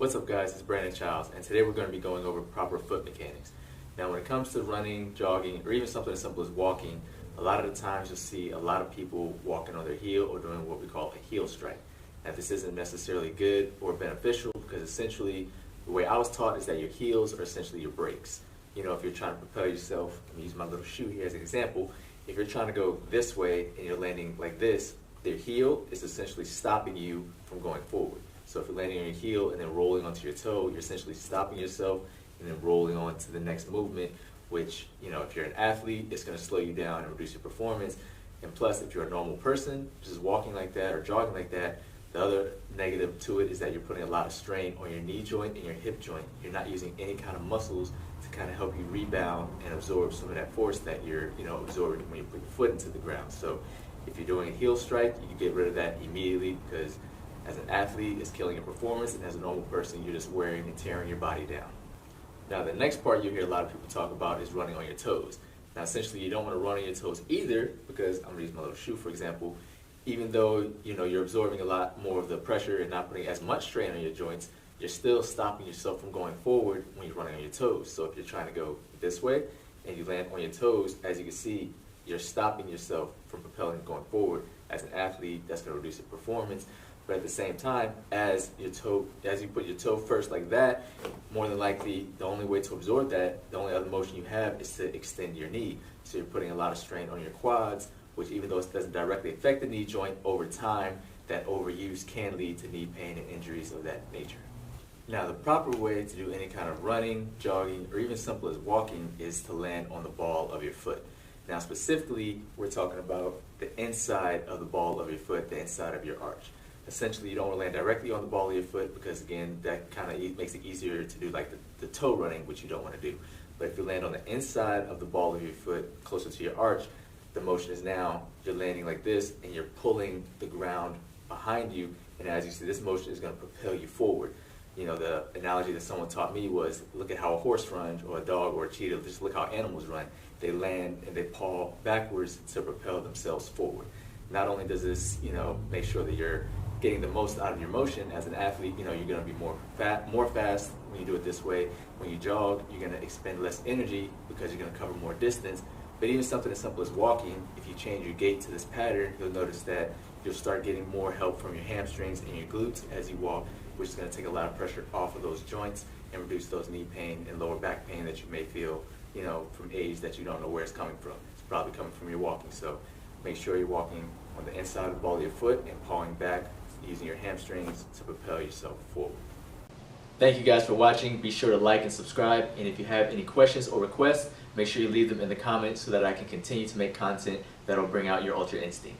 What's up guys, it's Brandon Childs, and today we're going to be going over proper foot mechanics. Now when it comes to running, jogging, or even something as simple as walking, a lot of the times you'll see a lot of people walking on their heel or doing what we call a heel strike. Now this isn't necessarily good or beneficial because essentially the way I was taught is that your heels are essentially your brakes. You know, if you're trying to propel yourself, I'm going to use my little shoe here as an example, if you're trying to go this way and you're landing like this, their heel is essentially stopping you from going forward. So if you're landing on your heel and then rolling onto your toe, you're essentially stopping yourself and then rolling on to the next movement, which, you know, if you're an athlete, it's going to slow you down and reduce your performance. And plus, if you're a normal person, just walking like that or jogging like that, the other negative to it is that you're putting a lot of strain on your knee joint and your hip joint. You're not using any kind of muscles to kind of help you rebound and absorb some of that force that you're, absorbing when you put your foot into the ground. So if you're doing a heel strike, you can get rid of that immediately because as an athlete, it's killing your performance, and as a normal person, you're just wearing and tearing your body down. Now, the next part you'll hear a lot of people talk about is running on your toes. Now, essentially, you don't want to run on your toes either because, I'm going to use my little shoe, for example, even though, you're absorbing a lot more of the pressure and not putting as much strain on your joints, you're still stopping yourself from going forward when you're running on your toes. So if you're trying to go this way and you land on your toes, as you can see, you're stopping yourself from propelling and going forward. As an athlete, that's going to reduce your performance. But at the same time, as you put your toe first like that, more than likely, the only way to absorb that, the only other motion you have is to extend your knee. So you're putting a lot of strain on your quads, which even though it doesn't directly affect the knee joint, over time, that overuse can lead to knee pain and injuries of that nature. Now, the proper way to do any kind of running, jogging, or even simple as walking is to land on the ball of your foot. Now, specifically, we're talking about the inside of the ball of your foot, the inside of your arch. Essentially, you don't want to land directly on the ball of your foot because, again, that kind of makes it easier to do like the toe running, which you don't want to do. But if you land on the inside of the ball of your foot, closer to your arch, the motion is now you're landing like this and you're pulling the ground behind you. And as you see, this motion is going to propel you forward. The analogy that someone taught me was look at how a horse runs or a dog or a cheetah. Just look how animals run. They land and they paw backwards to propel themselves forward. Not only does this, make sure that you're getting the most out of your motion as an athlete, you're going to be more fast when you do it this way. When you jog, you're going to expend less energy because you're going to cover more distance. But even something as simple as walking, if you change your gait to this pattern, you'll notice that you'll start getting more help from your hamstrings and your glutes as you walk, which is going to take a lot of pressure off of those joints and reduce those knee pain and lower back pain that you may feel, from age that you don't know where it's coming from. It's probably coming from your walking. So make sure you're walking on the inside of the ball of your foot and pawing back, using your hamstrings to propel yourself forward. Thank you guys for watching. Be sure to like and subscribe. And if you have any questions or requests, make sure you leave them in the comments so that I can continue to make content that will bring out your ultra instinct.